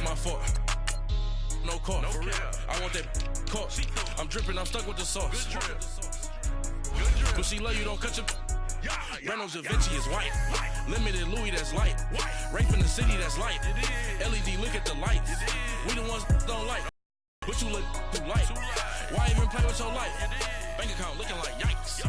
my fault. No call, for real. I want that caught. I'm dripping, I'm stuck with the sauce. But she love you, don't cut your. Reynolds Da Vinci is white. Limited Louis, that's light. Rape in the city, that's light. LED, look at the lights. We the ones don't like. But you look too light. Why even play with your life? Bank account looking like yikes.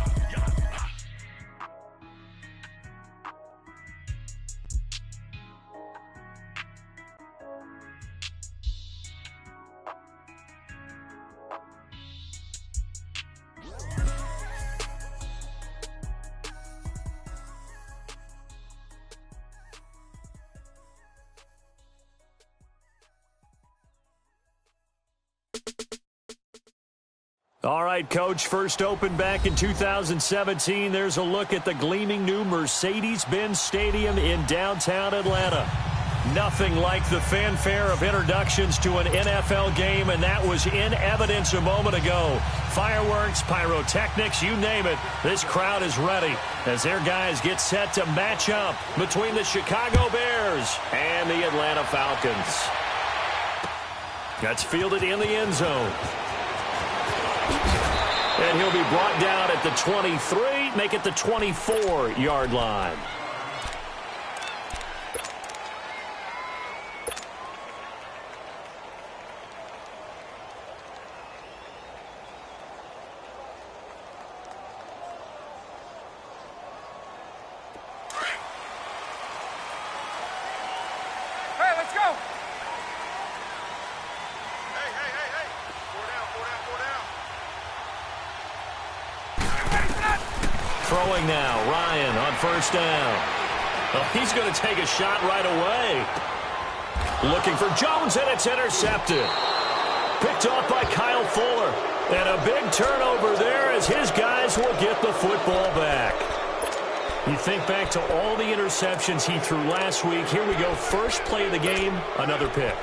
All right, Coach, first opened back in 2017. There's a look at the gleaming new Mercedes-Benz Stadium in downtown Atlanta. Nothing like the fanfare of introductions to an NFL game, and that was in evidence a moment ago. Fireworks, pyrotechnics, you name it. This crowd is ready as their guys get set to match up between the Chicago Bears and the Atlanta Falcons. That's fielded in the end zone. And he'll be brought down at the 23, make it the 24-yard line. Hey, let's go! Throwing now, Ryan on first down. Oh, he's going to take a shot right away. Looking for Jones, and it's intercepted. Picked off by Kyle Fuller. And a big turnover there as his guys will get the football back. You think back to all the interceptions he threw last week. Here we go, first play of the game, another pick.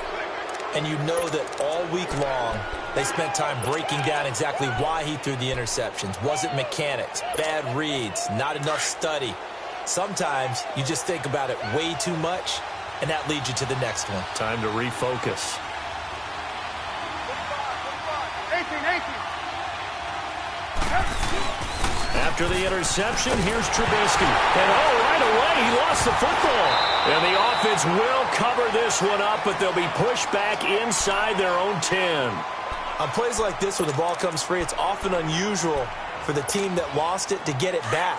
And you know that all week long, they spent time breaking down exactly why he threw the interceptions. Was it mechanics, bad reads, not enough study? Sometimes you just think about it way too much, and that leads you to the next one. Time to refocus. 18. After the interception, here's Trubisky. And right away, he lost the football. And the offense will cover this one up, but they'll be pushed back inside their own 10. On plays like this where the ball comes free, it's often unusual for the team that lost it to get it back.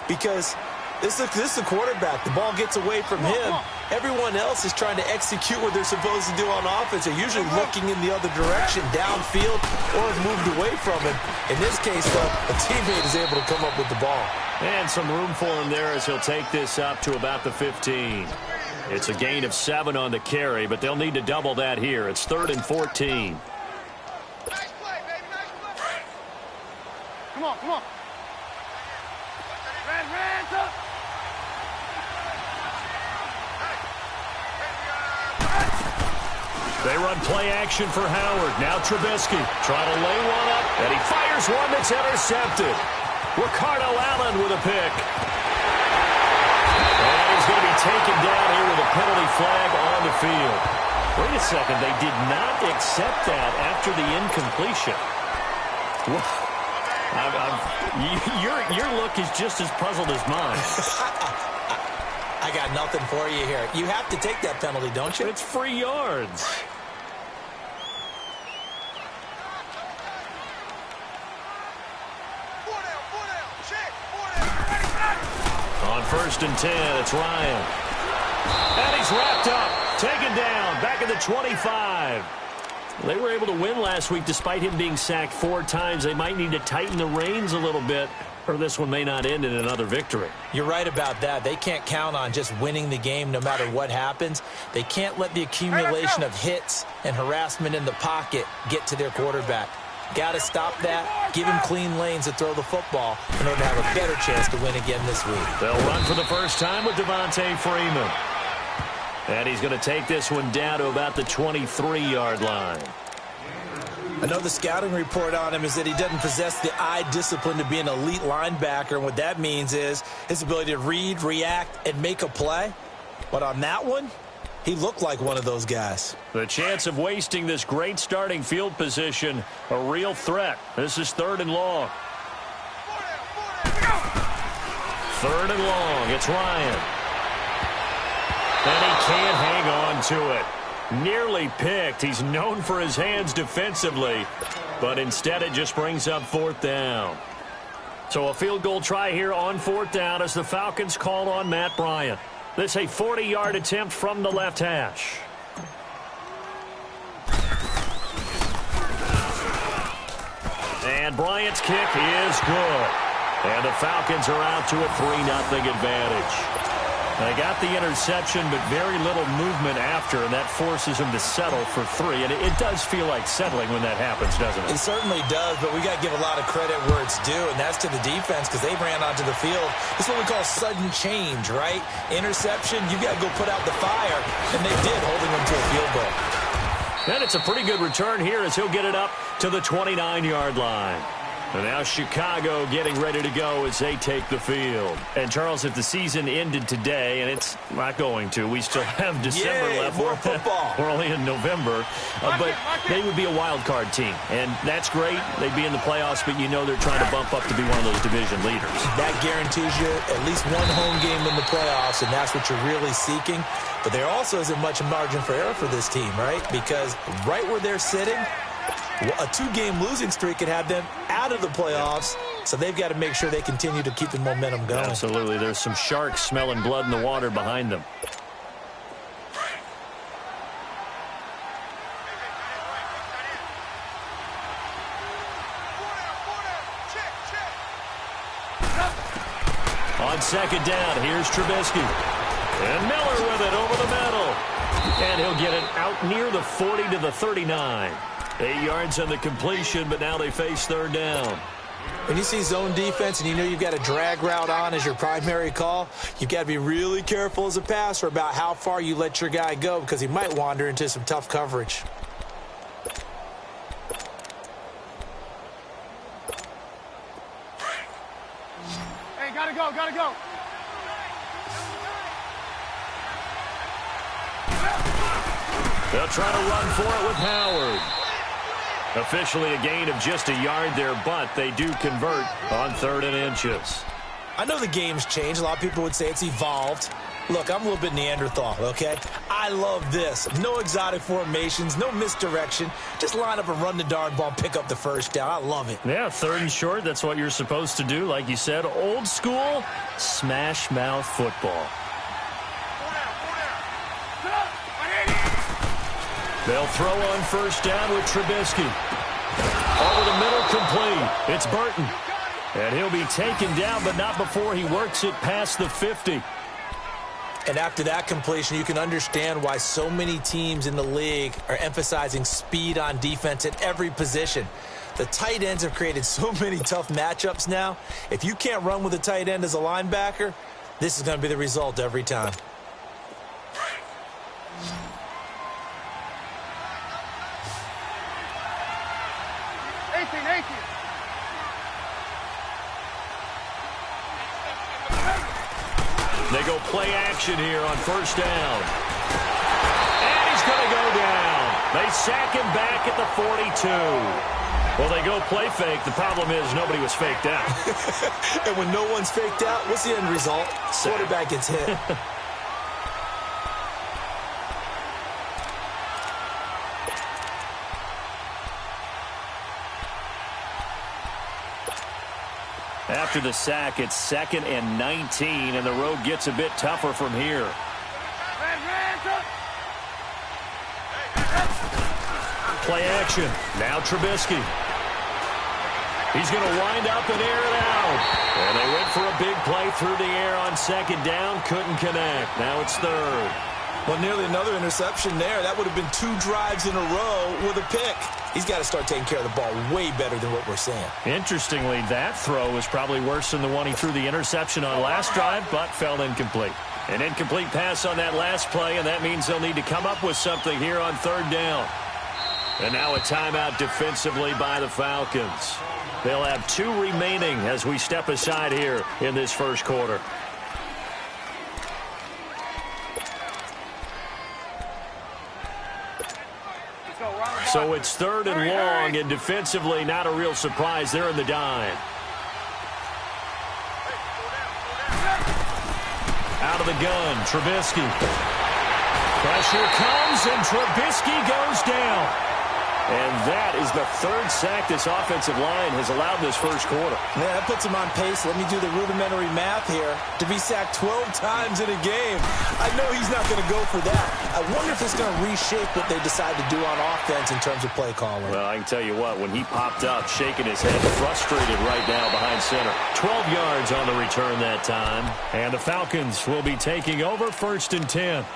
Because this is the quarterback. The ball gets away from him. Everyone else is trying to execute what they're supposed to do on offense. They're usually looking in the other direction, downfield, or have moved away from him. In this case, though, a teammate is able to come up with the ball. And some room for him there as he'll take this up to about the 15. It's a gain of 7 on the carry, but they'll need to double that here. It's 3rd and 14. Nice play, baby, nice play. Come on. Hands up. They run play action for Howard. Now Trubisky trying to lay one up, and he fires one that's intercepted. Ricardo Allen with a pick. And he's going to be taken down here with a penalty flag on the field. Wait a second, they did not accept that after the incompletion. Your look is just as puzzled as mine. I got nothing for you here. You have to take that penalty, don't you? It's free yards. On 1st and 10, it's Ryan. And he's wrapped up, taken down, back at the 25. They were able to win last week despite him being sacked 4 times. They might need to tighten the reins a little bit, or this one may not end in another victory. You're right about that. They can't count on just winning the game no matter what happens. They can't let the accumulation of hits and harassment in the pocket get to their quarterback. Got to stop that, give him clean lanes to throw the football in order to have a better chance to win again this week. They'll run for the first time with Devontae Freeman. And he's going to take this one down to about the 23-yard line. I know the scouting report on him is that he doesn't possess the eye discipline to be an elite linebacker, and what that means is his ability to read, react, and make a play. But on that one, He looked like one of those guys. The chance of wasting this great starting field position, a real threat. This is 3rd and long. 3rd and long. It's Ryan. And he can't hang on to it. Nearly picked. He's known for his hands defensively, but instead it just brings up 4th down. So a field goal try here on 4th down as the Falcons call on Matt Bryant. This a 40-yard attempt from the left hash. And Bryant's kick is good. And the Falcons are out to a 3-0 advantage. They got the interception, but very little movement after, and that forces them to settle for 3. And it does feel like settling when that happens, doesn't it? It certainly does, but we got to give a lot of credit where it's due, and that's to the defense because they ran onto the field. It's what we call sudden change, right? Interception, you got to go put out the fire, and they did, holding them to a field goal. And it's a pretty good return here as he'll get it up to the 29-yard line. And now Chicago getting ready to go as they take the field. And, Charles, if the season ended today, and it's not going to, we still have December left. More football. We're only in November. But they would be a wild card team. And that's great. They'd be in the playoffs, but you know they're trying to bump up to be one of those division leaders. That guarantees you at least one home game in the playoffs, and that's what you're really seeking. But there also isn't much margin for error for this team, right? Because right where they're sitting, a 2-game losing streak could have them out of the playoffs, so they've got to make sure they continue to keep the momentum going. Absolutely. There's some sharks smelling blood in the water behind them. On 2nd down, here's Trubisky. And Miller with it over the middle. And he'll get it out near the 40 to the 39. 8 yards on the completion, but now they face 3rd down. When you see zone defense and you know you've got a drag route on as your primary call, you've got to be really careful as a passer about how far you let your guy go because he might wander into some tough coverage. Hey, gotta go, gotta go. They'll try to run for it with Howard. Officially a gain of just a yard there, but they do convert on 3rd and inches. I know the game's changed. A lot of people would say it's evolved. Look, I'm a little bit Neanderthal, okay? I love this. No exotic formations, no misdirection. Just line up and run the darn ball, pick up the 1st down. I love it. Yeah, 3rd and short, that's what you're supposed to do. Like you said, old school, smash mouth football. They'll throw on 1st down with Trubisky. Over the middle, complete. It's Burton. And he'll be taken down, but not before he works it past the 50. And after that completion, you can understand why so many teams in the league are emphasizing speed on defense at every position. The tight ends have created so many tough matchups now. If you can't run with a tight end as a linebacker, this is going to be the result every time. They go play action here on 1st down. And he's going to go down. They sack him back at the 42. Well, they go play fake. The problem is nobody was faked out. And when no one's faked out, what's the end result? Quarterback gets hit. After the sack, it's 2nd and 19, and the road gets a bit tougher from here. Play action. Now Trubisky. He's going to wind up and air it out. And they went for a big play through the air on 2nd down. Couldn't connect. Now it's 3rd. Well, nearly another interception there. That would have been 2 drives in a row with a pick. He's got to start taking care of the ball way better than what we're seeing. Interestingly, that throw was probably worse than the one he threw the interception on last drive, but fell incomplete. An incomplete pass on that last play, and that means they'll need to come up with something here on 3rd down. And now a timeout defensively by the Falcons. They'll have 2 remaining as we step aside here in this 1st quarter. So it's 3rd and long, and defensively not a real surprise. They're in the dime. Out of the gun, Trubisky. Pressure comes, and Trubisky goes down. And that is the 3rd sack this offensive line has allowed this first quarter. Yeah, that puts him on pace. Let me do the rudimentary math here. To be sacked 12 times in a game, I know he's not going to go for that. I wonder if it's going to reshape what they decide to do on offense in terms of play calling. Well, I can tell you what, when he popped up, shaking his head, frustrated right now behind center. 12 yards on the return that time. And the Falcons will be taking over 1st and 10.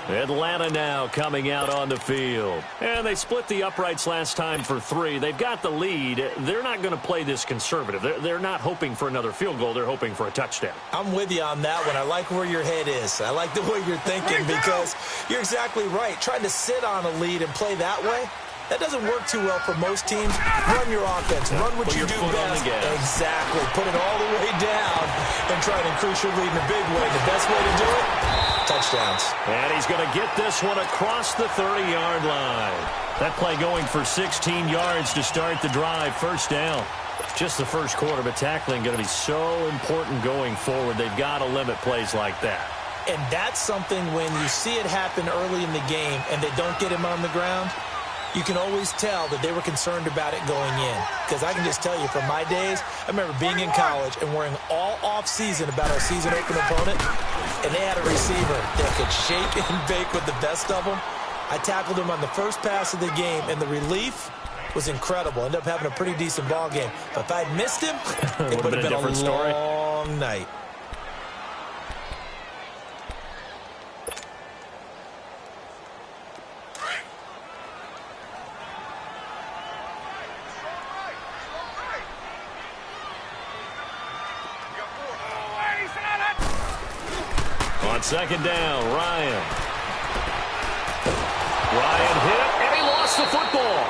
Atlanta now coming out on the field. And they split the uprights last time for 3. They've got the lead. They're not going to play this conservative. They're not hoping for another field goal. They're hoping for a touchdown. I'm with you on that one. I like where your head is. I like the way you're thinking because you're exactly right. Trying to sit on a lead and play that way, that doesn't work too well for most teams. Run your offense. Run what you do best. Exactly. Put it all the way down and try to increase your lead in a big way. The best way to do it, touchdowns. And he's going to get this one across the 30-yard line. That play going for 16 yards to start the drive. 1st down. Just the first quarter, but tackling going to be so important going forward. They've got to limit plays like that. And that's something when you see it happen early in the game and they don't get him on the ground, you can always tell that they were concerned about it going in. Because I can just tell you from my days, I remember being in college and worrying all off-season about our season open opponent, and they had a receiver that could shake and bake with the best of them. I tackled him on the first pass of the game, and the relief was incredible. Ended up having a pretty decent ball game. But if I'd missed him, it would have been a long night. On 2nd down, Ryan hit, and he lost the football.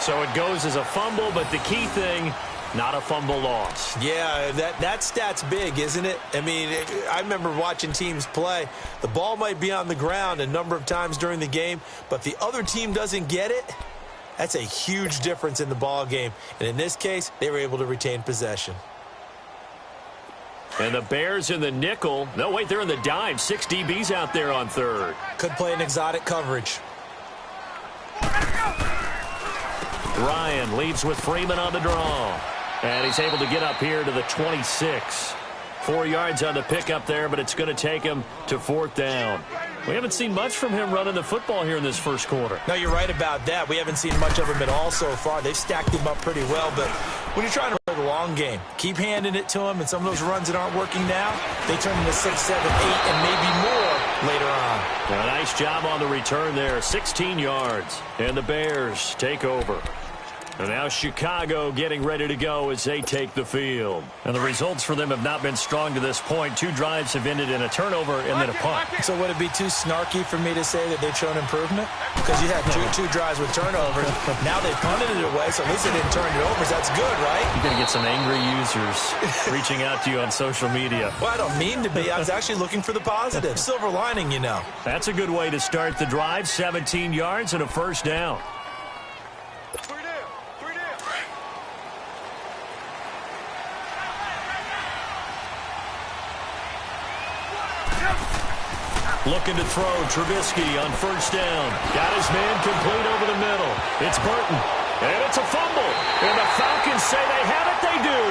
So it goes as a fumble, but the key thing, not a fumble loss. Yeah, that stat's big, isn't it? I mean, I remember watching teams play. The ball might be on the ground a number of times during the game, but if the other team doesn't get it, that's a huge difference in the ball game. And in this case, they were able to retain possession. And the Bears in the nickel. No, wait, they're in the dime. 6 DBs out there on 3rd. Could play an exotic coverage. Ryan leads with Freeman on the draw. And he's able to get up here to the 26. 4 yards on the pickup there, but it's going to take him to 4th down. We haven't seen much from him running the football here in this first quarter. No, you're right about that. We haven't seen much of him at all so far. They've stacked him up pretty well, but when you're trying to play the long game, keep handing it to him, and some of those runs that aren't working now, they turn into 6, 7, 8, and maybe more later on. A nice job on the return there, 16 yards, and the Bears take over. And now Chicago getting ready to go as they take the field. And the results for them have not been strong to this point. 2 drives have ended in a turnover and then a punt. So would it be too snarky for me to say that they've shown improvement? Because you had two drives with turnovers. Now they punted it away, so at least they didn't turn it over. So that's good, right? You're going to get some angry users reaching out to you on social media. Well, I don't mean to be. I was actually looking for the positive. Silver lining, you know. That's a good way to start the drive. 17 yards and a 1st down. Looking to throw, Trubisky on 1st down. Got his man complete over the middle. It's Burton, and it's a fumble. And the Falcons say they have it, they do.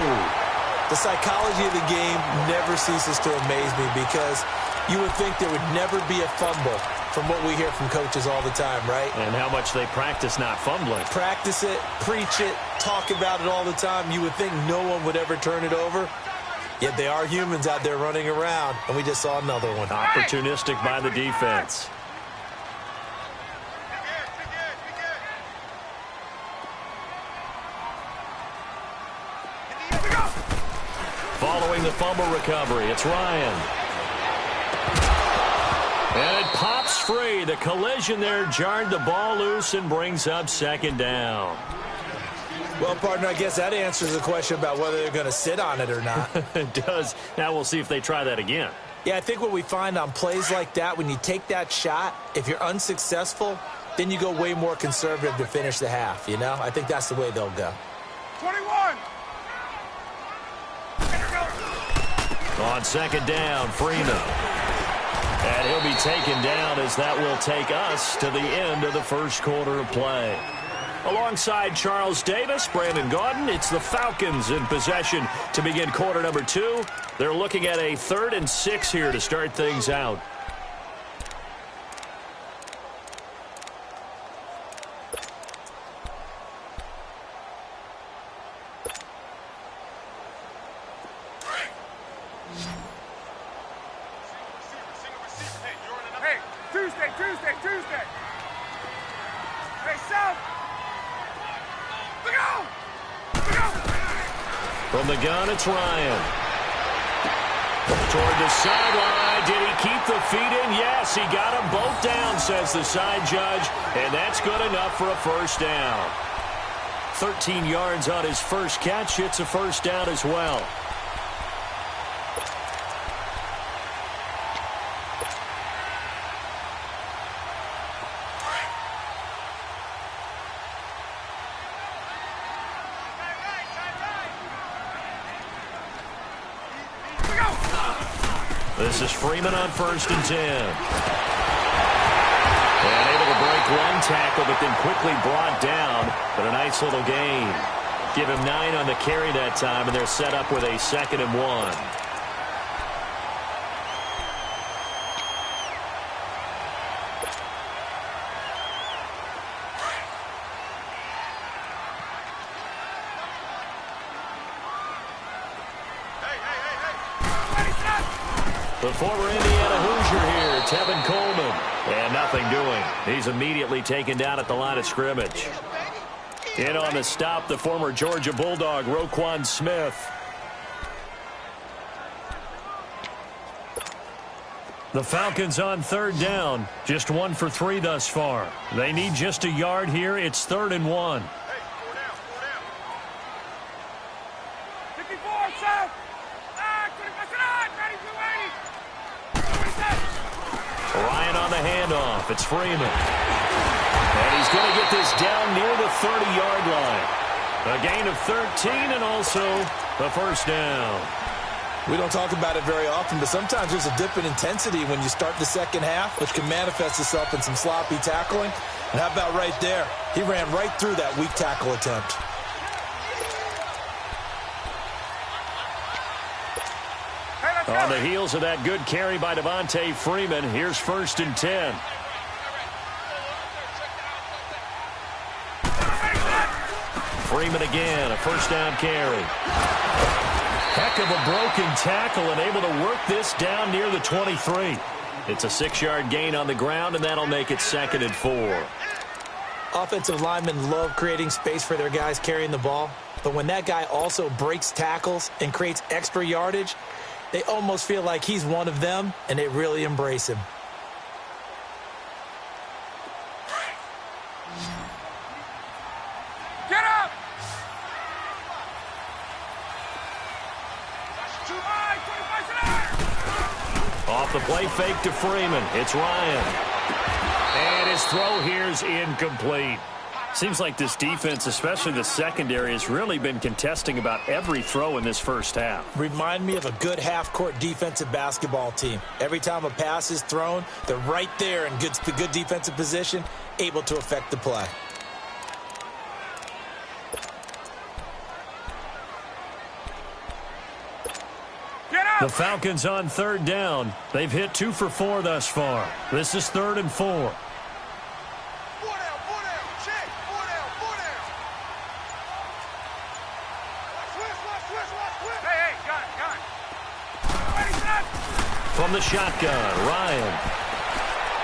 The psychology of the game never ceases to amaze me because you would think there would never be a fumble from what we hear from coaches all the time, right? And how much they practice not fumbling. Practice it, preach it, talk about it all the time. You would think no one would ever turn it over. Yet they are humans out there running around, and we just saw another one. Opportunistic by the defense. Following the fumble recovery, it's Ryan. And it pops free. The collision there jarred the ball loose and brings up 2nd down. Well, partner, I guess that answers the question about whether they're going to sit on it or not. It does. Now we'll see if they try that again. Yeah, I think what we find on plays like that, when you take that shot, if you're unsuccessful, then you go way more conservative to finish the half, you know? I think that's the way they'll go. 21. On second down, Freeman. And he'll be taken down as that will take us to the end of the first quarter of play. Alongside Charles Davis, Brandon Gaudin, it's the Falcons in possession to begin quarter number 2. They're looking at a 3rd and 6 here to start things out. Hey, Tuesday. Hey, South. Look out! From the gun, it's Ryan. Toward the sideline. Did he keep the feet in? Yes, he got them both down, says the side judge. And that's good enough for a first down. 13 yards on his first catch. It's a first down as well. This is Freeman on 1st and 10. And able to break one tackle, but then quickly brought down. But a nice little gain. Give him 9 on the carry that time, and they're set up with a 2nd and 1. The former Indiana Hoosier here, Tevin Coleman. And nothing doing. He's immediately taken down at the line of scrimmage. In on the stop, the former Georgia Bulldog, Roquan Smith. The Falcons on 3rd down. Just 1 for 3 thus far. They need just a yard here. It's 3rd and 1. 54, South. Ryan on the handoff. It's Freeman. And he's going to get this down near the 30-yard line. A gain of 13 and also the first down. We don't talk about it very often, but sometimes there's a dip in intensity when you start the second half, which can manifest itself in some sloppy tackling. And how about right there? He ran right through that weak tackle attempt. On the heels of that good carry by Devontae Freeman, here's 1st and 10. Freeman again, a first down carry. Heck of a broken tackle and able to work this down near the 23. It's a 6-yard gain on the ground, and that'll make it 2nd and 4. Offensive linemen love creating space for their guys carrying the ball, but when that guy also breaks tackles and creates extra yardage, they almost feel like he's one of them, and they really embrace him. Get up! Off the play fake to Freeman. It's Ryan. And his throw here's incomplete. Seems like this defense, especially the secondary, has really been contesting about every throw in this first half. Remind me of a good half-court defensive basketball team. Every time a pass is thrown, they're right there in good defensive position, able to affect the play. The Falcons on 3rd down. They've hit 2 for 4 thus far. This is 3rd and 4. 4 down, 4 down, check, 4 down, 4 down. Switch. Hey, got it. From the shotgun, Ryan.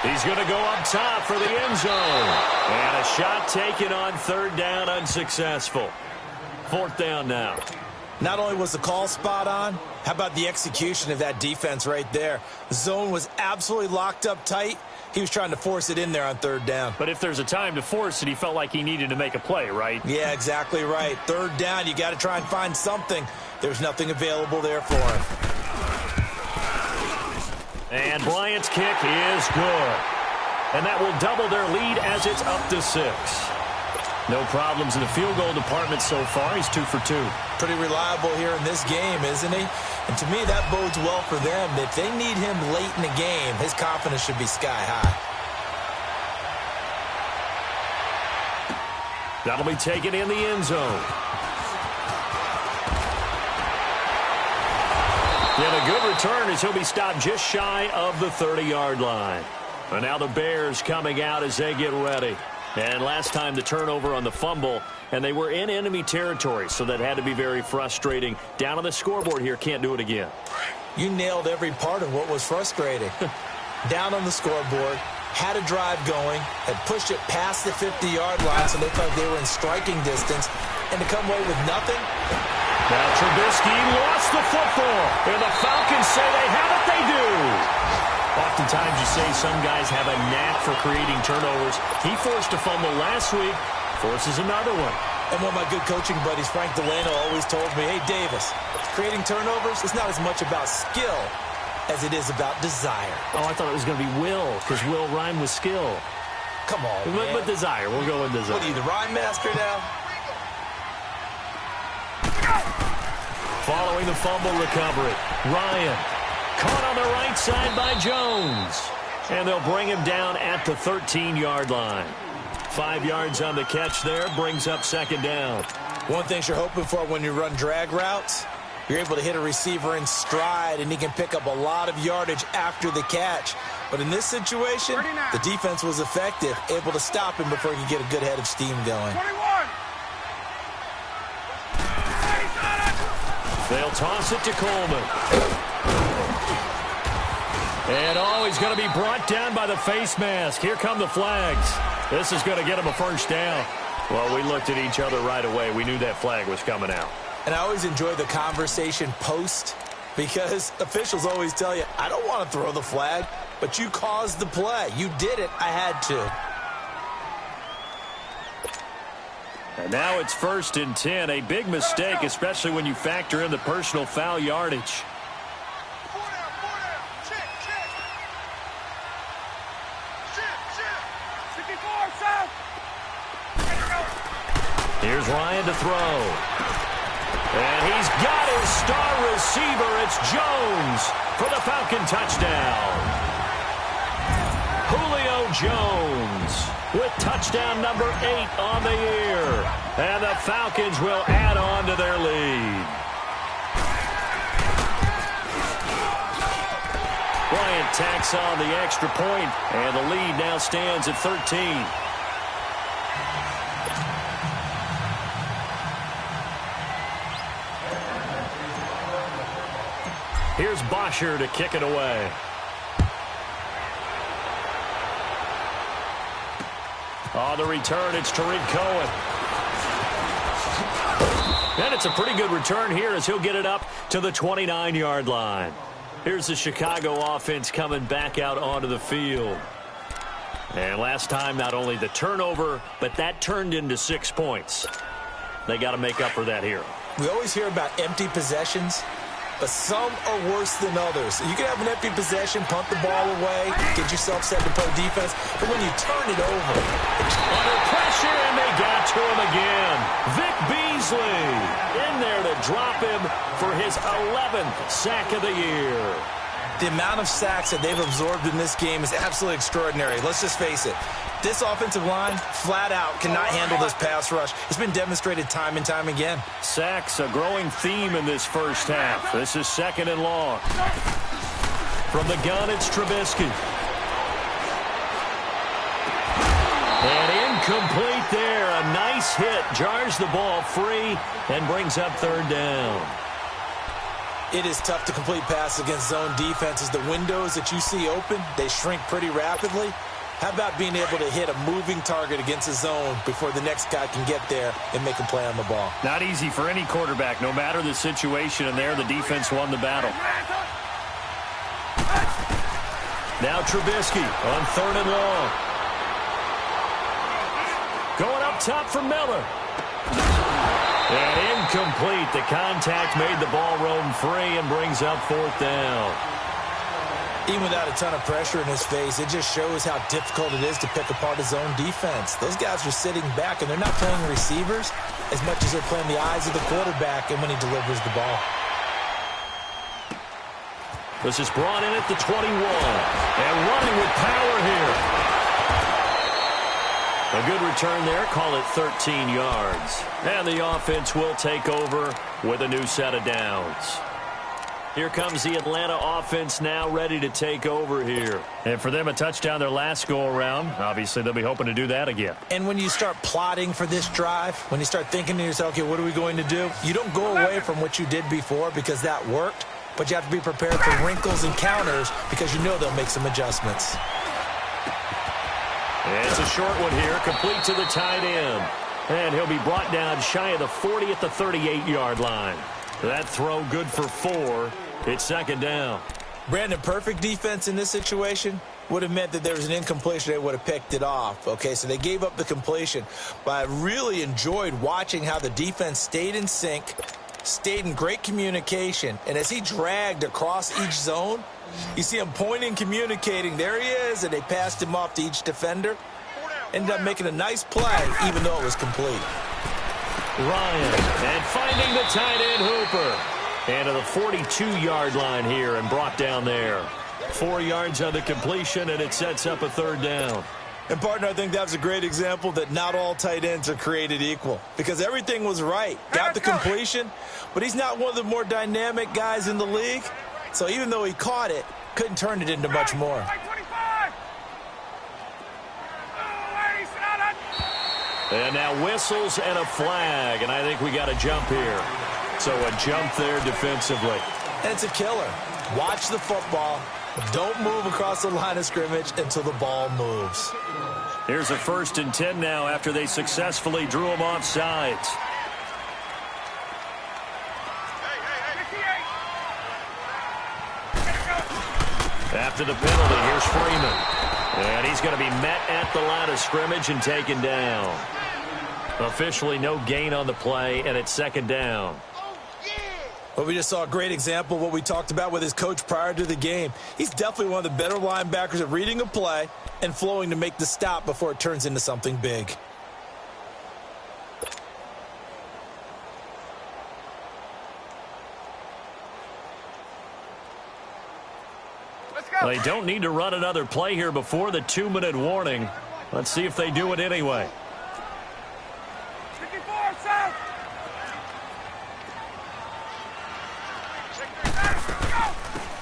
He's going to go up top for the end zone. And a shot taken on 3rd down, unsuccessful. 4th down now. Not only was the call spot on, how about the execution of that defense right there? The zone was absolutely locked up tight. He was trying to force it in there on 3rd down. But if there's a time to force it, he felt like he needed to make a play, right? Yeah, exactly right. 3rd down, you got to try and find something. There's nothing available there for him. And Bryant's kick is good. And that will double their lead as it's up to 6. No problems in the field goal department so far. He's 2 for 2. Pretty reliable here in this game, isn't he? And to me, that bodes well for them. If they need him late in the game, his confidence should be sky high. That'll be taken in the end zone. And a good return as he'll be stopped just shy of the 30-yard line. And now the Bears coming out as they get ready. And last time the turnover on the fumble, and they were in enemy territory, so that had to be very frustrating. Down on the scoreboard here, can't do it again. You nailed every part of what was frustrating. Down on the scoreboard, had a drive going, had pushed it past the 50-yard line, so it looked like they were in striking distance, and to come away with nothing. Now Trubisky lost the football, and the Falcons say they have it, they do. Oftentimes you say some guys have a knack for creating turnovers. He forced a fumble last week, forces another one. And one of my good coaching buddies, Frank Delano, always told me, hey, Davis, creating turnovers is not as much about skill as it is about desire. Oh, I thought it was going to be will, because will rhyme with skill. Come on, man. But desire. We'll go with desire. What are you, the rhyme master now? Following the fumble recovery, Ryan caught on the right side by Jones. And they'll bring him down at the 13-yard line. 5 yards on the catch there, brings up second down. One thing you're hoping for when you run drag routes, you're able to hit a receiver in stride, and he can pick up a lot of yardage after the catch. But in this situation, the defense was effective, able to stop him before he could get a good head of steam going. 21. They'll toss it to Coleman. And he's going to be brought down by the face mask. Here come the flags. This is going to get him a first down. Well, we looked at each other right away. We knew that flag was coming out. And I always enjoy the conversation post, because officials always tell you, I don't want to throw the flag, but you caused the play. You did it. I had to. And now it's 1st and 10. A big mistake, especially when you factor in the personal foul yardage. Here's Ryan to throw. And he's got his star receiver. It's Jones for the Falcon touchdown. Julio Jones with touchdown number 8 on the year. And the Falcons will add on to their lead. Bryant tacks on the extra point, and the lead now stands at 13. Here's Bosher to kick it away. On the return, it's Tariq Cohen. And it's a pretty good return here as he'll get it up to the 29-yard line. Here's the Chicago offense coming back out onto the field. And last time, not only the turnover, but that turned into 6 points. They got to make up for that here. We always hear about empty possessions, but some are worse than others. You can have an empty possession, punt the ball away, get yourself set to play defense, but when you turn it over, under pressure, and they got to him again. Vic Beasley in there to drop him for his 11th sack of the year. The amount of sacks that they've absorbed in this game is absolutely extraordinary. Let's just face it. This offensive line, flat out, cannot handle this pass rush. It's been demonstrated time and time again. Sacks, a growing theme in this first half. This is 2nd and long. From the gun, it's Trubisky. And incomplete there. A nice hit. Jars the ball free and brings up 3rd down. It is tough to complete passes against zone defenses. The windows that you see open, they shrink pretty rapidly. How about being able to hit a moving target against a zone before the next guy can get there and make a play on the ball? Not easy for any quarterback, no matter the situation, and there the defense won the battle. Now Trubisky on 3rd and long. Going up top for Miller. And incomplete. The contact made the ball roam free and brings up 4th down. Even without a ton of pressure in his face, it just shows how difficult it is to pick apart his own defense. Those guys are sitting back, and they're not playing receivers as much as they're playing the eyes of the quarterback and when he delivers the ball. This is brought in at the 21. And running with power here. A good return there. Call it 13 yards. And the offense will take over with a new set of downs. Here comes the Atlanta offense now ready to take over here. And for them, a touchdown their last go-around. Obviously, they'll be hoping to do that again. And when you start plotting for this drive, when you start thinking to yourself, okay, what are we going to do? You don't go away from what you did before because that worked, but you have to be prepared for wrinkles and counters because you know they'll make some adjustments. And it's a short one here, complete to the tight end. And he'll be brought down shy of the 40 at the 38-yard line. That throw good for 4. It's second down. Brandon, perfect defense in this situation would have meant that there was an incompletion. They would have picked it off. Okay, so they gave up the completion. But I really enjoyed watching how the defense stayed in sync, stayed in great communication. And as he dragged across each zone, you see him pointing, communicating. There he is, and they passed him off to each defender. Ended up making a nice play, even though it was complete. Ryan, and finding the tight end Hooper. And to the 42-yard line here and brought down there. 4 yards on the completion, and it sets up a third down. And, partner, I think that was a great example that not all tight ends are created equal. Because everything was right. Got the completion, but he's not one of the more dynamic guys in the league. So even though he caught it, couldn't turn it into much more. And now whistles and a flag, and I think we got a jump here. So a jump there defensively. And it's a killer. Watch the football. Don't move across the line of scrimmage until the ball moves. Here's a 1st and 10 now after they successfully drew him off sides. After the penalty, here's Freeman. And he's going to be met at the line of scrimmage and taken down. Officially no gain on the play, and it's second down. Well, we just saw a great example of what we talked about with his coach prior to the game. He's definitely one of the better linebackers at reading a play and flowing to make the stop before it turns into something big. They don't need to run another play here before the 2-minute warning. Let's see if they do it anyway.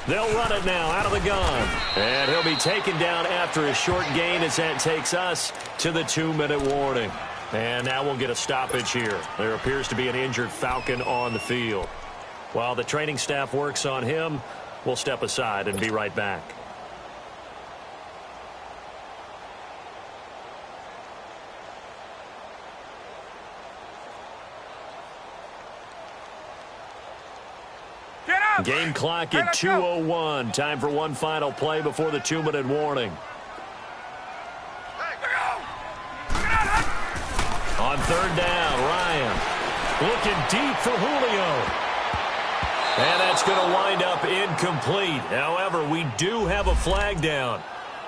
They'll run it now out of the gun. And he'll be taken down after a short gain as that takes us to the 2-minute warning. And now we'll get a stoppage here. There appears to be an injured Falcon on the field. While the training staff works on him, we'll step aside and be right back. Game clock at 2:01. Time for one final play before the 2-minute warning. On third down, Ryan looking deep for Julio. And that's going to wind up incomplete. However, we do have a flag down.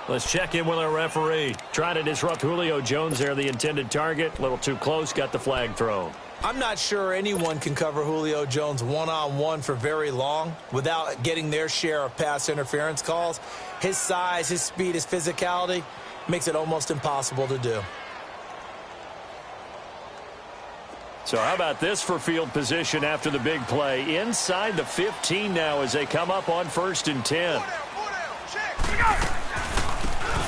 Let's check in with our referee. Trying to disrupt Julio Jones there, the intended target. A little too close, got the flag thrown. I'm not sure anyone can cover Julio Jones one-on-one for very long without getting their share of pass interference calls. His size, his speed, his physicality makes it almost impossible to do. So how about this for field position after the big play? Inside the 15 now as they come up on 1st and 10.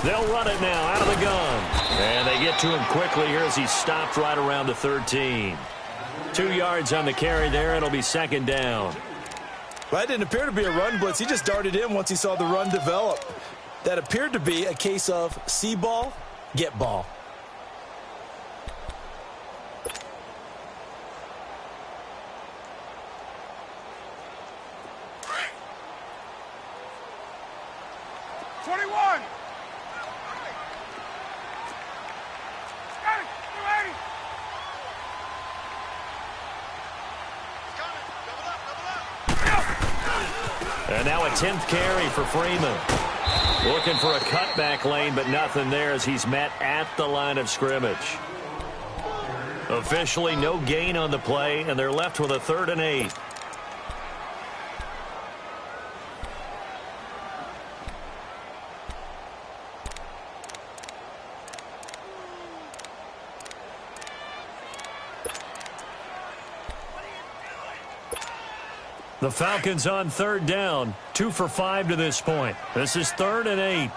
They'll run it now out of the gun. And they get to him quickly here as he's stopped right around the 13. 2 yards on the carry there. It'll be second down. Well, that didn't appear to be a run blitz. He just darted in once he saw the run develop. That appeared to be a case of see ball, get ball. And now a 10th carry for Freeman. Looking for a cutback lane, but nothing there as he's met at the line of scrimmage. Officially no gain on the play, and they're left with a 3rd and 8. The Falcons on 3rd down, 2 for 5 to this point. This is 3rd and 8.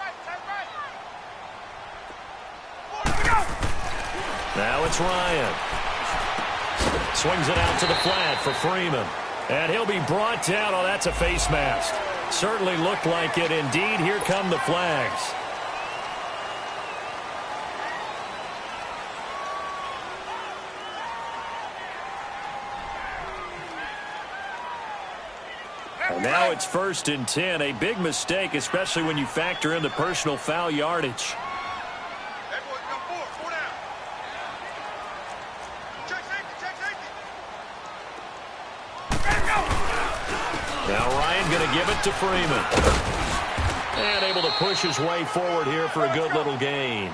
Now it's Ryan. Swings it out to the flat for Freeman. And he'll be brought down. Oh, that's a face mask. Certainly looked like it. Indeed, here come the flags. And now it's 1st and 10. A big mistake, especially when you factor in the personal foul yardage. Now Ryan going to give it to Freeman. And able to push his way forward here for a good little gain.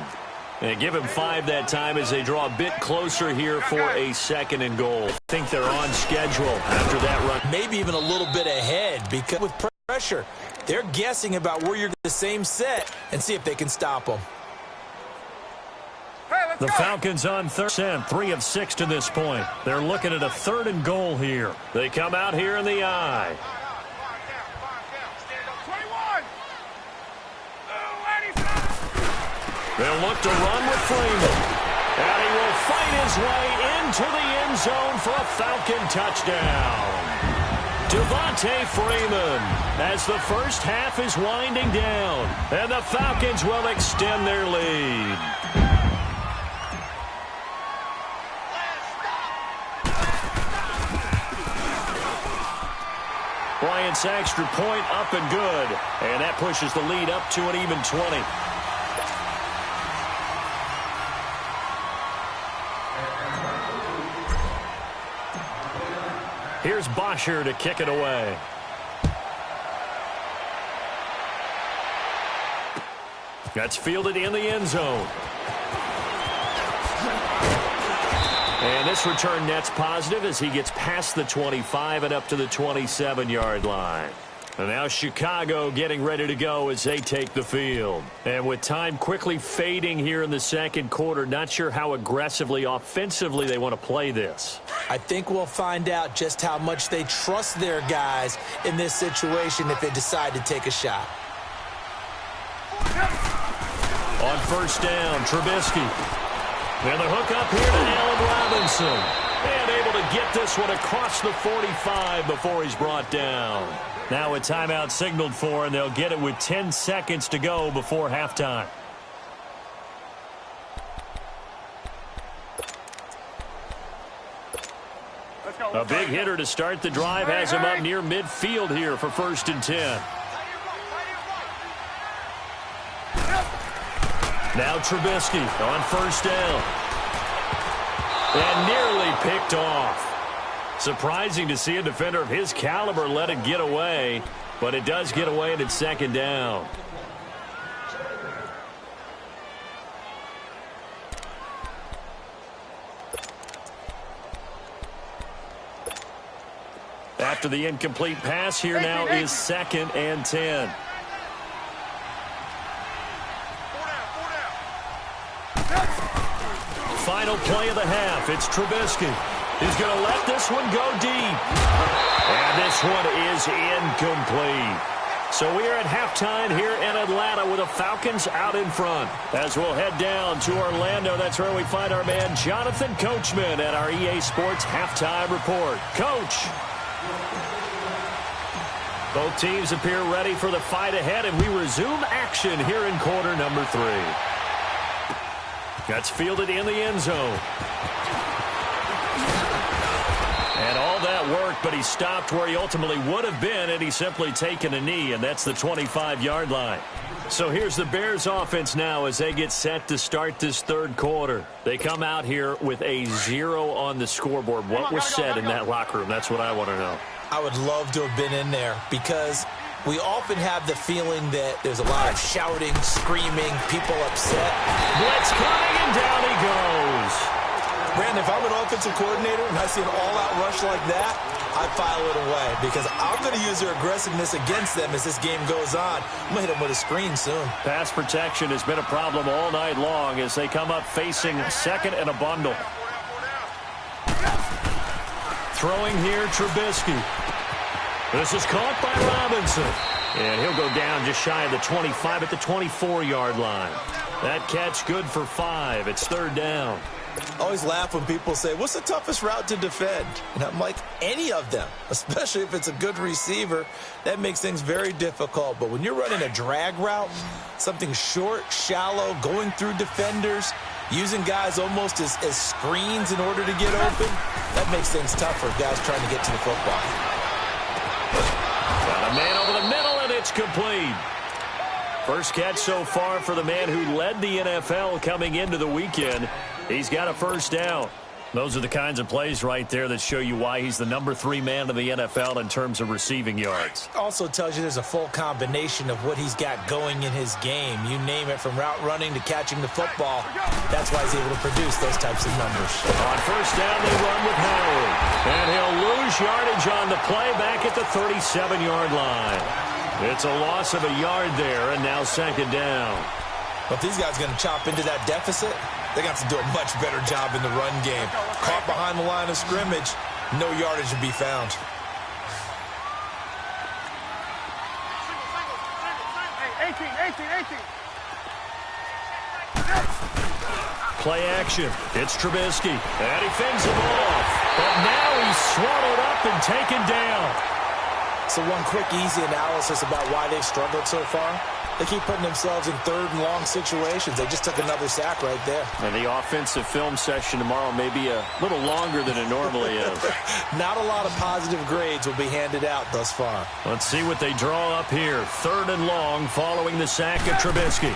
And give him 5 that time as they draw a bit closer here for a 2nd and goal. I think they're on schedule after that run. Maybe even a little bit ahead because with pressure, they're guessing about where you're the same set and see if they can stop them. The Falcons on 3rd, 3 of 6 to this point. They're looking at a 3rd and goal here. They come out here in the I. They'll look to run with Freeman. And he will fight his way into the end zone for a Falcon touchdown. Devontae Freeman as the first half is winding down. And the Falcons will extend their lead. Bryant's extra point up and good. And that pushes the lead up to an even 20. Here's Bosher to kick it away. That's fielded in the end zone. And this return net's positive as he gets past the 25 and up to the 27-yard line. And now Chicago getting ready to go as they take the field. And with time quickly fading here in the 2nd quarter, not sure how aggressively, offensively they want to play this. I think we'll find out just how much they trust their guys in this situation if they decide to take a shot. On 1st down, Trubisky. And the hook up here to Allen Robinson. And able to get this one across the 45 before he's brought down. Now a timeout signaled for, and they'll get it with 10 seconds to go before halftime. A big hitter to start the drive has him up near midfield here for 1st and 10. Now Trubisky on 1st down. And nearly picked off. Surprising to see a defender of his caliber let it get away, but it does get away and it's 2nd down. After the incomplete pass, here now is 2nd and 10. Final play of the half. It's Trubisky. He's going to let this one go deep. And this one is incomplete. So we are at halftime here in Atlanta with the Falcons out in front. As we'll head down to Orlando, that's where we find our man Jonathan Coachman at our EA Sports Halftime Report. Coach. Both teams appear ready for the fight ahead, and we resume action here in quarter number 3. That's fielded in the end zone. And all that worked, but he stopped where he ultimately would have been, and he's simply taken a knee, and that's the 25-yard line. So here's the Bears offense now as they get set to start this 3rd quarter. They come out here with a 0 on the scoreboard. What was said in that locker room? That's what I want to know. I would love to have been in there because we often have the feeling that there's a lot of shouting, screaming, people upset. Blitz coming, and down he goes. Brandon, if I'm an offensive coordinator and I see an all-out rush like that, I file it away because I'm going to use their aggressiveness against them as this game goes on. I'm going to hit them with a screen soon. Pass protection has been a problem all night long as they come up facing second and a bundle. Throwing here, Trubisky. This is caught by Robinson. And he'll go down just shy of the 25 at the 24-yard line. That catch good for 5. It's third down. I always laugh when people say, what's the toughest route to defend? And I'm like, any of them, especially if it's a good receiver. That makes things very difficult. But when you're running a drag route, something short, shallow, going through defenders, using guys almost as screens in order to get open, that makes things tough for guys trying to get to the football. Got a man over the middle, and it's complete. First catch so far for the man who led the NFL coming into the weekend. He's got a first down. Those are the kinds of plays right there that show you why he's the number 3 man in the NFL in terms of receiving yards. Also tells you there's a full combination of what he's got going in his game. You name it, from route running to catching the football. That's why he's able to produce those types of numbers. On first down, they run with Howard. And he'll lose yardage on the play back at the 37-yard line. It's a loss of a yard there, and now second down. But if these guys are going to chop into that deficit, they got to do a much better job in the run game. Caught behind the line of scrimmage, no yardage to be found. Hey, 18. Play action. It's Trubisky. And he fends him off. But now he's swallowed up and taken down. So one quick, easy analysis about why they've struggled so far. They keep putting themselves in third and long situations. They just took another sack right there. And the offensive film session tomorrow may be a little longer than it normally is. Not a lot of positive grades will be handed out thus far. Let's see what they draw up here. Third and long following the sack of Trubisky.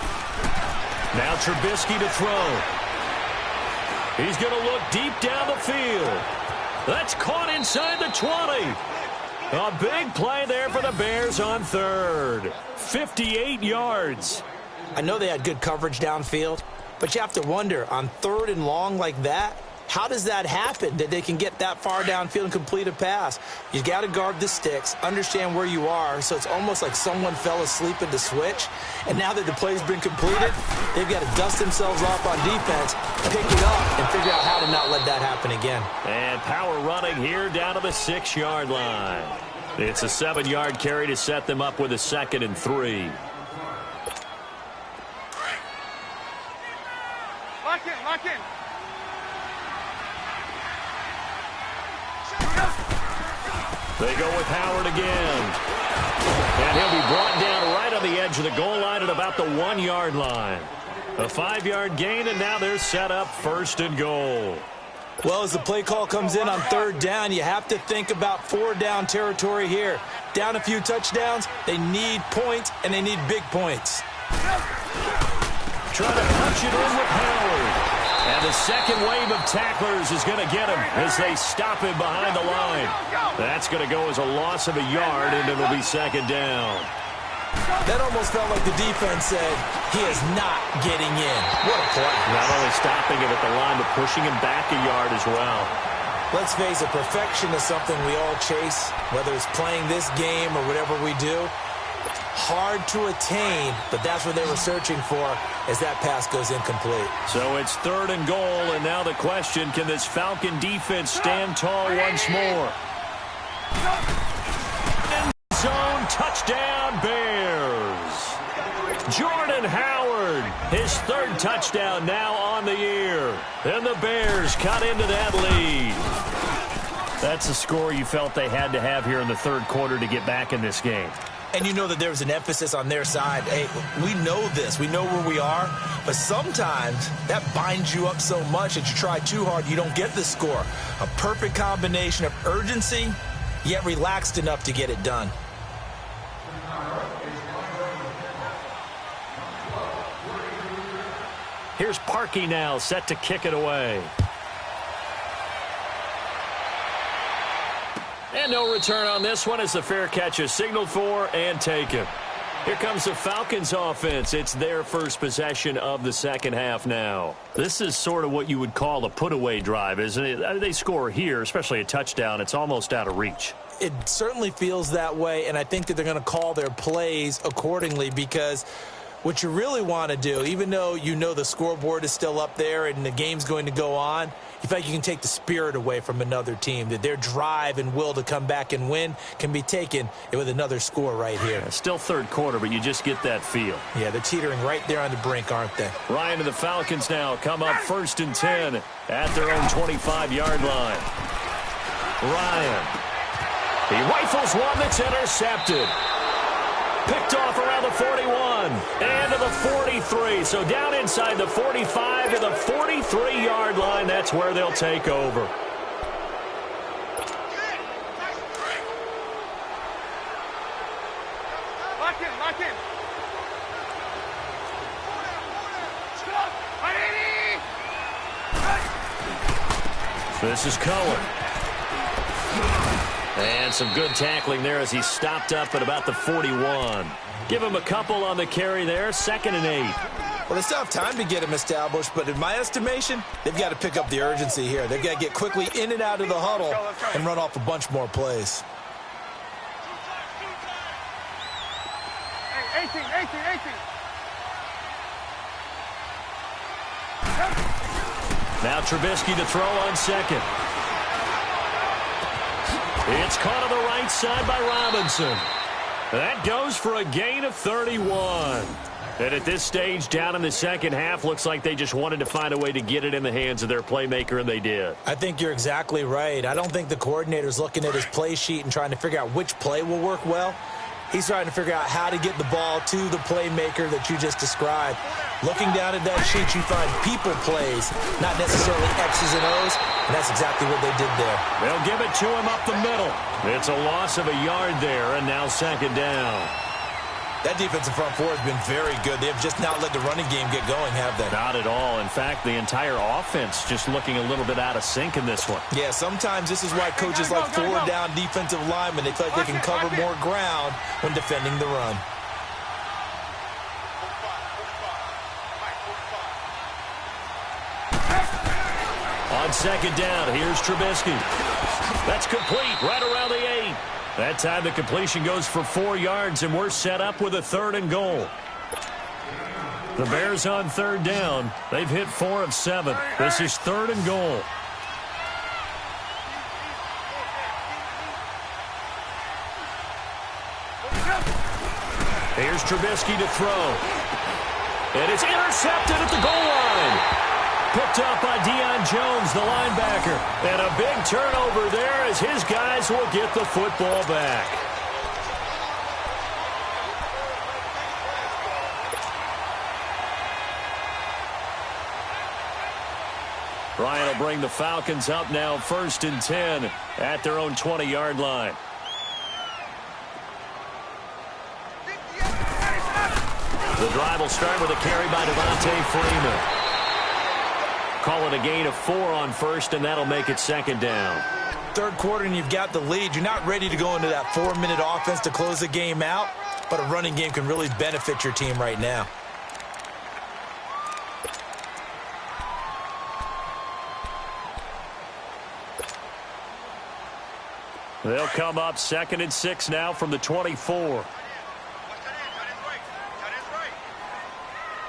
Now Trubisky to throw. He's going to look deep down the field. That's caught inside the 20. A big play there for the Bears on third. 58 yards. I know they had good coverage downfield, but you have to wonder, on third and long like that, how does that happen that they can get that far downfield and complete a pass? You got to guard the sticks, understand where you are, so it's almost like someone fell asleep at the switch, and now that the play's been completed, they've got to dust themselves off on defense, pick it up, and figure out how to not let that happen again. And power running here down to the 6-yard line. It's a 7-yard carry to set them up with a 2nd and 3. Lock in. They go with Howard again. And he'll be brought down right on the edge of the goal line at about the 1-yard line. A 5-yard gain, and now they're set up 1st and goal. Well, as the play call comes in on third down, you have to think about 4-down territory here. Down a few touchdowns, they need points, and they need big points. Trying to punch it in with Howard. And the second wave of tacklers is going to get him as they stop him behind the line. That's going to go as a loss of a yard, and it'll be 2nd down. That almost felt like the defense said, he is not getting in. What a play. Not only stopping him at the line, but pushing him back a yard as well. Let's face it, perfection is something we all chase, whether it's playing this game or whatever we do. Hard to attain, but that's what they were searching for as that pass goes incomplete. So it's 3rd and goal, and now the question, can this Falcon defense stand tall once more? End zone, touchdown, Bears. Jordan Howard, his 3rd touchdown now on the year. And the Bears cut into that lead. That's a score you felt they had to have here in the 3rd quarter to get back in this game. And you know that there was an emphasis on their side. Hey, we know this. We know where we are. But sometimes that binds you up so much that you try too hard, you don't get the score. A perfect combination of urgency, yet relaxed enough to get it done. Here's Parkey now, set to kick it away. And no return on this one as the fair catch is signaled for and taken. Here comes the Falcons offense. It's their first possession of the second half now. This is sort of what you would call a put-away drive, isn't it? They score here, especially a touchdown. It's almost out of reach. It certainly feels that way, and I think that they're going to call their plays accordingly because what you really want to do, even though you know the scoreboard is still up there and the game's going to go on, you feel like you can take the spirit away from another team, that their drive and will to come back and win can be taken with another score right here. Still third quarter, but you just get that feel. Yeah, they're teetering right there on the brink, aren't they? Ryan and the Falcons now come up 1st and 10 at their own 25-yard line. Ryan. He rifles one that's intercepted. Picked off around the 41 and to the 43. So down inside the 45 to the 43-yard line. That's where they'll take over. Lock in, lock in. This is Cohen. And some good tackling there as he stopped up at about the 41. Give him a couple on the carry there, 2nd and 8. Well, they still have time to get him established, but in my estimation, they've got to pick up the urgency here. They've got to get quickly in and out of the huddle and run off a bunch more plays. Hey, 18. Now Trubisky to throw on 2nd. It's caught on the right side by Robinson. That goes for a gain of 31. And at this stage, down in the second half, looks like they just wanted to find a way to get it in the hands of their playmaker, and they did. I think you're exactly right. I don't think the coordinator's looking at his play sheet and trying to figure out which play will work well. He's trying to figure out how to get the ball to the playmaker that you just described. Looking down at that sheet, you find people plays, not necessarily X's and O's, and that's exactly what they did there. They'll give it to him up the middle. It's a loss of a yard there, and now 2nd down. That defensive front four has been very good. They have just not let the running game get going, have they? Not at all. In fact, the entire offense just looking a little bit out of sync in this one. Yeah, sometimes this is why coaches like four-down defensive linemen. They feel like they can cover more ground when defending the run. On 2nd down, here's Trubisky. That's complete right around the 8. That time the completion goes for 4 yards, and we're set up with a 3rd and goal. The Bears on 3rd down. They've hit 4 of 7. This is 3rd and goal. Here's Trubisky to throw. And it's intercepted at the goal line. Picked up by Deion Jones, the linebacker. And a big turnover there as his guys will get the football back. Ryan will bring the Falcons up now 1st and 10 at their own 20-yard line. The drive will start with a carry by Devontae Freeman. Call it a gain of 4 on 1st, and that'll make it 2nd down. Third quarter, and you've got the lead. You're not ready to go into that 4-minute offense to close the game out, but a running game can really benefit your team right now. They'll come up 2nd and 6 now from the 24.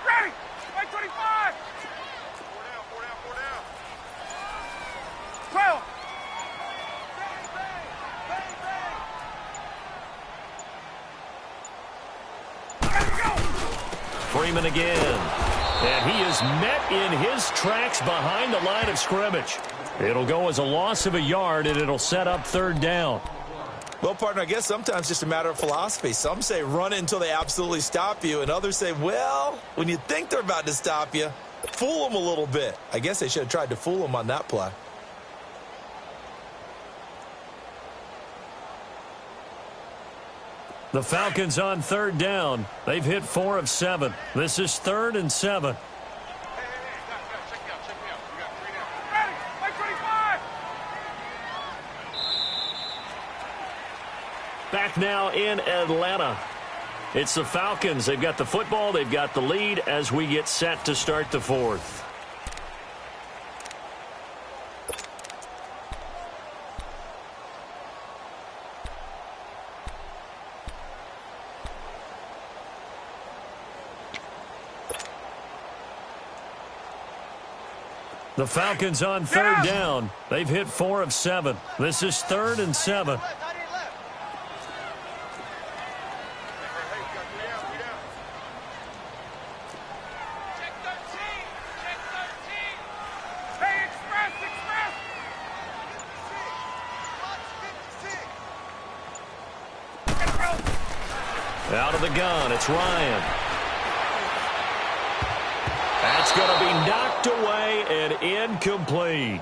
Ready! Right 25! 12! Freeman again. And he is met in his tracks behind the line of scrimmage. It'll go as a loss of a yard, and it'll set up 3rd down. Well, partner, I guess sometimes it's just a matter of philosophy. Some say run it until they absolutely stop you, and others say, well, when you think they're about to stop you, fool them a little bit. I guess they should have tried to fool them on that play. The Falcons on 3rd down. They've hit 4 of 7. This is 3rd and 7. Back now in Atlanta. It's the Falcons. They've got the football. They've got the lead as we get set to start the fourth. The Falcons on third down. They've hit 4 of 7. This is 3rd and 7. Out of the gun, it's Ryan. That's going to be knocked away and incomplete.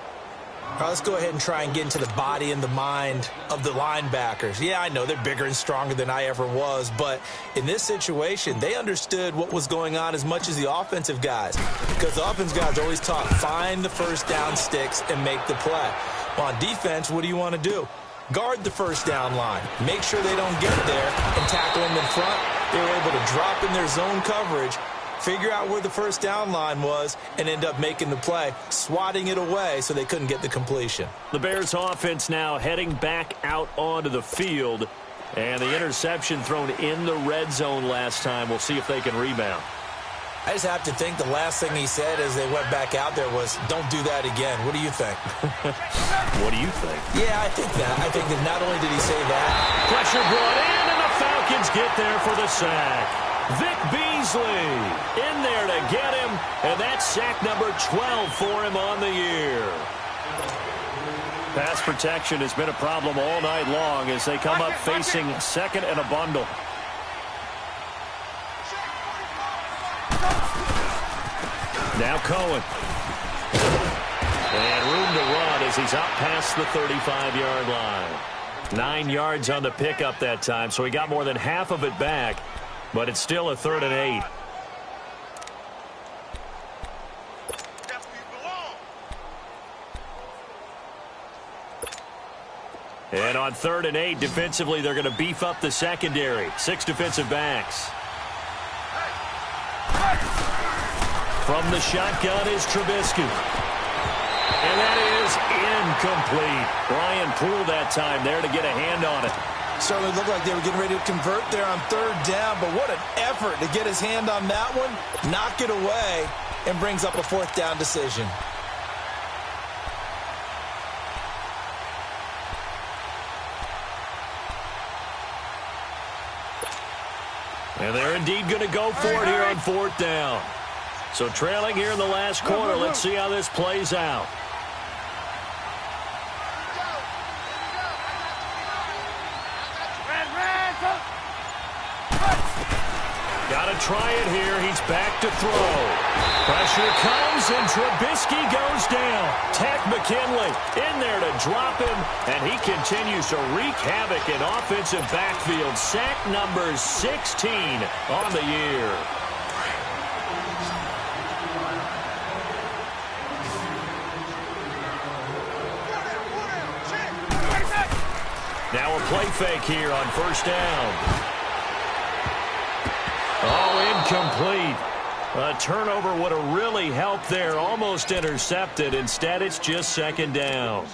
All right, let's go ahead and try and get into the body and the mind of the linebackers. Yeah, I know they're bigger and stronger than I ever was, but in this situation, they understood what was going on as much as the offensive guys, because the offensive guys are always taught, find the first down sticks and make the play. Well, on defense, what do you want to do? Guard the first down line. Make sure they don't get there and tackle them in front. They were able to drop in their zone coverage, figure out where the first down line was, and end up making the play, swatting it away so they couldn't get the completion. The Bears offense now heading back out onto the field, and the interception thrown in the red zone last time. We'll see if they can rebound. I just have to think the last thing he said as they went back out there was, don't do that again. What do you think? What do you think? Yeah, I think that. I think that not only did he say that. Pressure brought in, and the Falcons get there for the sack. Vic Beasley in there to get him, and that's sack number 12 for him on the year. Pass protection has been a problem all night long as they come up facing second and a bundle. Now Cohen. And room to run as he's out past the 35-yard line. 9 yards on the pickup that time, so he got more than half of it back, but it's still a 3rd and 8. And on 3rd and 8, defensively, they're going to beef up the secondary. 6 defensive backs. From the shotgun is Trubisky. And that is incomplete. Brian Poole that time there to get a hand on it. Certainly looked like they were getting ready to convert there on 3rd down, but what an effort to get his hand on that one, knock it away, and brings up a 4th down decision. And they're indeed going to go for it here on 4th down. So trailing here in the last quarter, let's see how this plays out. Got to try it here. He's back to throw. Pressure comes, and Trubisky goes down. Tech McKinley in there to drop him, and he continues to wreak havoc in offensive backfield. Sack number 16 on the year. Now a play fake here on 1st down. Oh, incomplete. A turnover would have really helped there. Almost intercepted. Instead, it's just 2nd down.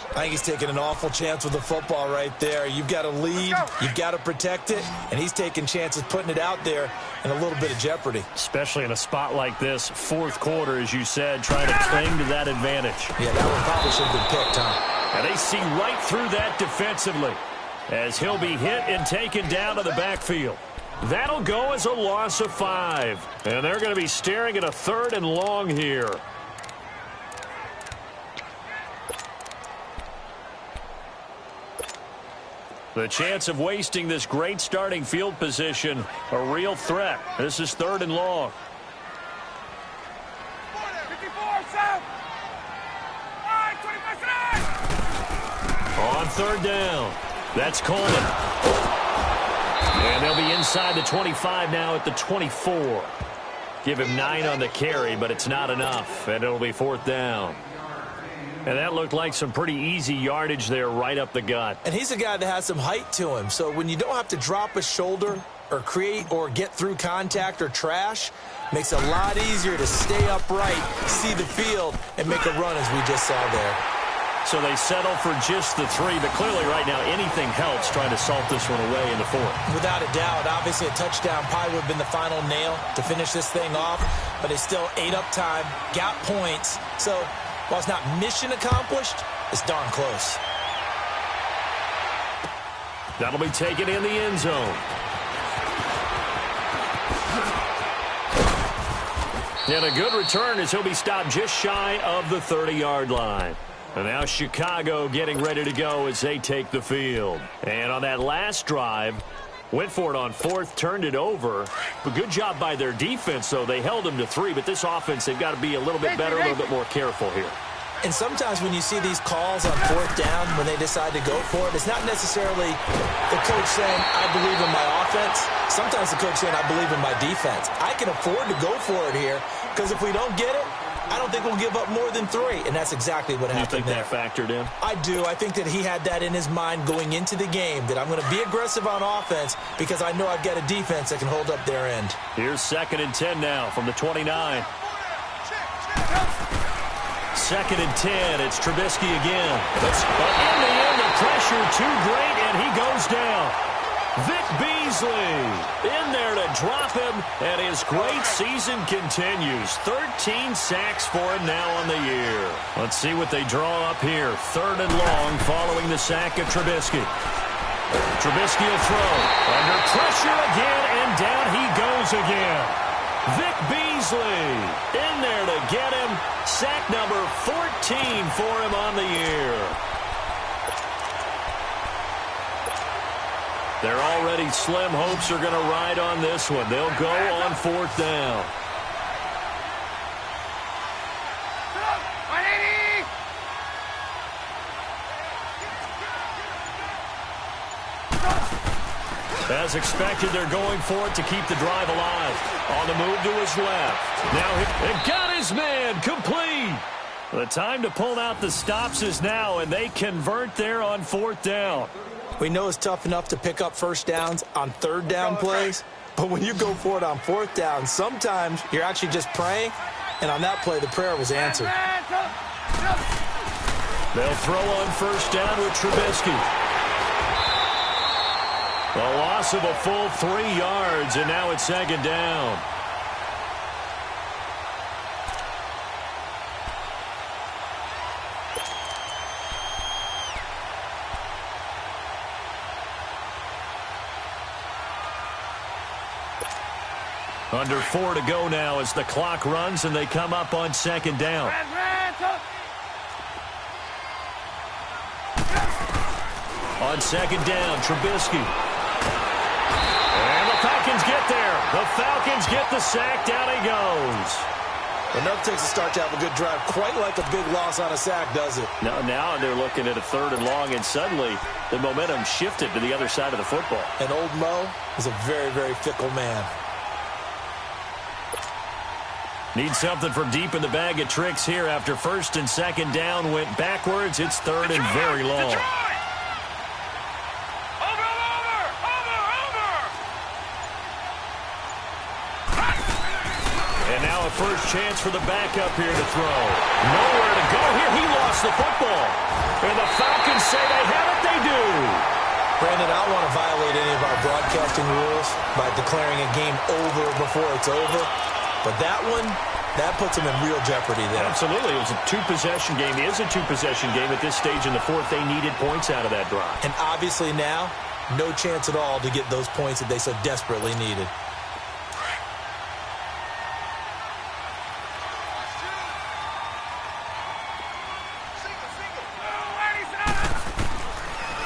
I think he's taking an awful chance with the football right there. You've got to lead. You've got to protect it. And he's taking chances putting it out there in a little bit of jeopardy. Especially in a spot like this, 4th quarter, as you said, trying to cling to that advantage. Yeah, that one probably should have been picked, huh? And they see right through that defensively as he'll be hit and taken down to the backfield. That'll go as a loss of 5. And they're going to be staring at a 3rd and long here. The chance of wasting this great starting field position, a real threat. This is 3rd and long. 54-7. On 3rd down, that's Coleman. And they'll be inside the 25 now at the 24. Give him 9 on the carry, but it's not enough, and it'll be 4th down. And that looked like some pretty easy yardage there right up the gut. And he's a guy that has some height to him. So when you don't have to drop a shoulder or create or get through contact or trash, makes it a lot easier to stay upright, see the field, and make a run as we just saw there. So they settle for just the 3, but clearly right now anything helps trying to salt this one away in the 4th. Without a doubt, obviously a touchdown probably would have been the final nail to finish this thing off, but they still ate up time, got points. So while it's not mission accomplished, it's darn close. That'll be taken in the end zone. And a good return as he'll be stopped just shy of the 30-yard line. And now Chicago getting ready to go as they take the field. And on that last drive, went for it on 4th, turned it over. But good job by their defense, though. They held them to 3, but this offense, they've got to be a little bit better, a little bit more careful here. And sometimes when you see these calls on 4th down, when they decide to go for it, it's not necessarily the coach saying, I believe in my offense. Sometimes the coach saying, I believe in my defense. I can afford to go for it here because if we don't get it, I don't think we'll give up more than 3, and that's exactly what happened there. You think that factored in? I do. I think that he had that in his mind going into the game, that I'm going to be aggressive on offense because I know I've got a defense that can hold up their end. Here's 2nd and 10 now from the 29. 2nd and 10. It's Trubisky again. But in the end, the pressure too great, and he goes down. Vic Beasley in there to drop him, and his great season continues. 13 sacks for him now on the year. Let's see what they draw up here. 3rd and long following the sack of Trubisky. Trubisky will throw. Under pressure again, and down he goes again. Vic Beasley in there to get him. Sack number 14 for him on the year. They're already slim hopes are going to ride on this one. They'll go on 4th down. As expected, they're going for it to keep the drive alive. On the move to his left. Now he got his man complete. The time to pull out the stops is now, and they convert there on 4th down. We know it's tough enough to pick up 1st downs on 3rd down plays, but when you go for it on 4th down, sometimes you're actually just praying, and on that play, the prayer was answered. They'll throw on 1st down with Trubisky. A loss of a full 3 yards, and now it's 2nd down. Under 4 to go now as the clock runs and they come up on 2nd down. On 2nd down, Trubisky. And the Falcons get there. The Falcons get the sack. Down he goes. Enough takes a start to have a good drive. Quite like a big loss on a sack, does it? Now they're looking at a 3rd and long, and suddenly the momentum shifted to the other side of the football. And old Mo is a very, very fickle man. Need something from deep in the bag of tricks here after 1st and 2nd down went backwards. It's 3rd and very long. And now a first chance for the backup here to throw. Nowhere to go here. He lost the football. And the Falcons say they have it. They do. Brandon, I don't want to violate any of our broadcasting rules by declaring a game over before it's over. But that one, that puts them in real jeopardy there. Absolutely. It was a 2-possession game. It is a 2-possession game at this stage in the 4th. They needed points out of that drive. And obviously now, no chance at all to get those points that they so desperately needed.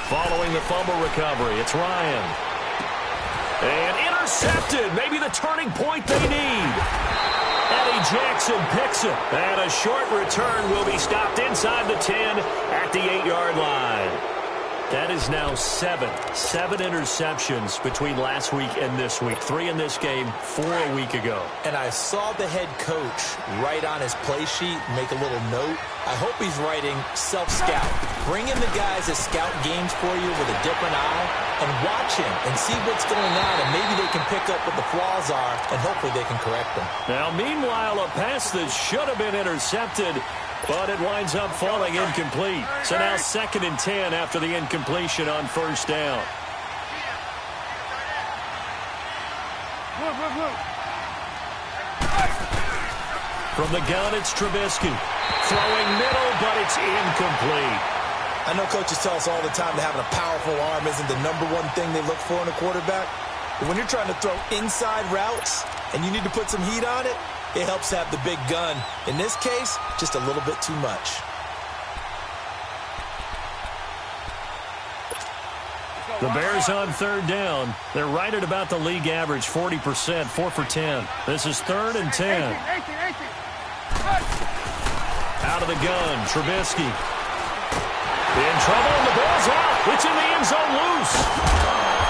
Following the fumble recovery, it's Ryan. And intercepted. Maybe the turning point they need. Eddie Jackson picks it. And a short return will be stopped inside the 10 at the 8-yard line. That is now 7 interceptions between last week and this week. 3 in this game, 4 a week ago. And I saw the head coach write on his play sheet, make a little note. I hope he's writing self-scout. Bring in the guys that scout games for you with a different eye and watch him and see what's going on, and maybe they can pick up what the flaws are, and hopefully they can correct them. Now, meanwhile, a pass that should have been intercepted, but it winds up falling incomplete. So now 2nd and 10 after the incompletion on 1st down. From the gun, it's Trubisky. Throwing middle, but it's incomplete. I know coaches tell us all the time that having a powerful arm isn't the #1 thing they look for in a quarterback. But when you're trying to throw inside routes and you need to put some heat on it, it helps to have the big gun. In this case, just a little bit too much. The Bears on 3rd down. They're right at about the league average, 40%, 4 for 10. This is 3rd and 10. Out of the gun, Trubisky. In trouble, and the ball's out. It's in the end zone loose.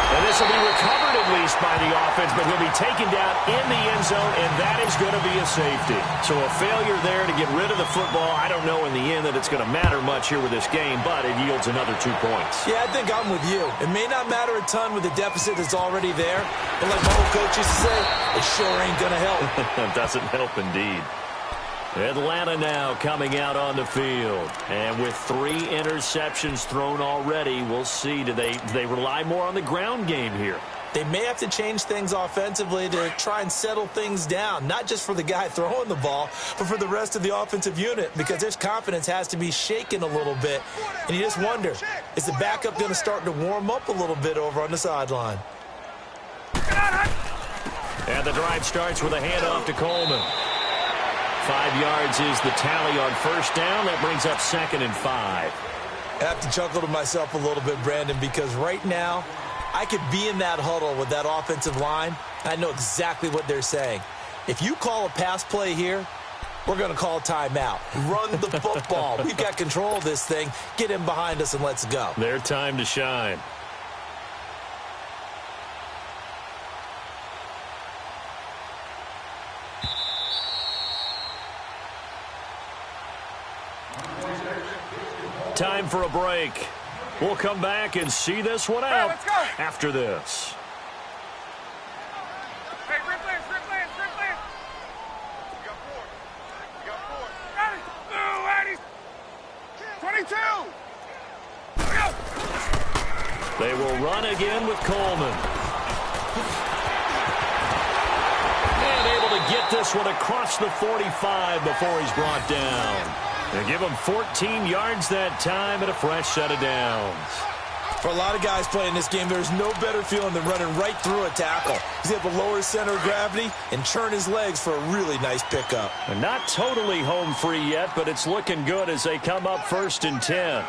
And this will be recovered at least by the offense, but he'll be taken down in the end zone, and that is going to be a safety. So a failure there to get rid of the football. I don't know in the end that it's going to matter much here with this game, but it yields another 2 points. Yeah, I think I'm with you. It may not matter a ton with the deficit that's already there, but like my old coach used to say, it sure ain't going to help. It doesn't help indeed. Atlanta now coming out on the field. And with 3 interceptions thrown already, we'll see. Do they rely more on the ground game here? They may have to change things offensively to try and settle things down, not just for the guy throwing the ball, but for the rest of the offensive unit, because their confidence has to be shaken a little bit. And you just wonder, is the backup going to start to warm up a little bit over on the sideline? And the drive starts with a handoff to Coleman. 5 yards is the tally on 1st down. That brings up 2nd and 5. I have to chuckle to myself a little bit, Brandon, because right now I could be in that huddle with that offensive line. I know exactly what they're saying. If you call a pass play here, we're going to call a timeout. Run the football. We've got control of this thing. Get in behind us and let's go. Their time to shine. Time for a break. We'll come back and see this one out after this. Hey, rip lance. You got 4. Got it. No, Addy. 22. Go. They will run again with Coleman. And able to get this one across the 45 before he's brought down. They give him 14 yards that time and a fresh set of downs. For a lot of guys playing this game, there's no better feeling than running right through a tackle. He's able to lower his center of gravity and turn his legs for a really nice pickup. And not totally home free yet, but it's looking good as they come up 1st and 10.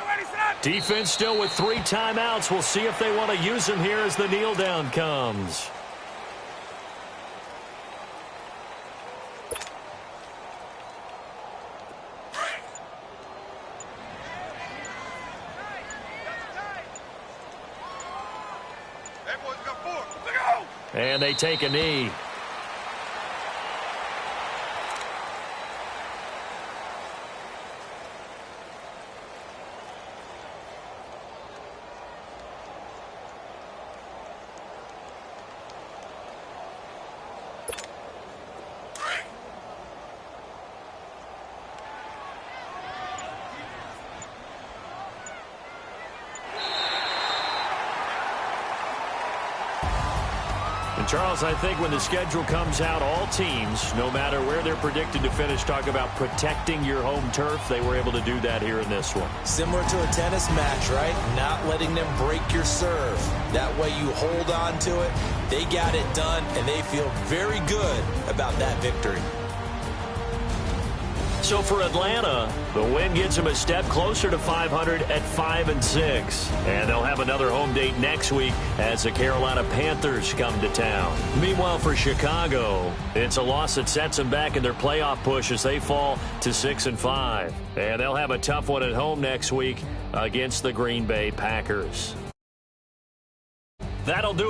Defense still with 3 timeouts. We'll see if they want to use them here as the kneel down comes. And they take a knee. Charles, I think when the schedule comes out, all teams, no matter where they're predicted to finish, talk about protecting your home turf. They were able to do that here in this one. Similar to a tennis match, right? Not letting them break your serve. That way you hold on to it. They got it done, and they feel very good about that victory. So for Atlanta, the win gets them a step closer to 500 at 5-6. And they'll have another home date next week as the Carolina Panthers come to town. Meanwhile, for Chicago, it's a loss that sets them back in their playoff push as they fall to 6-5. And they'll have a tough one at home next week against the Green Bay Packers. That'll do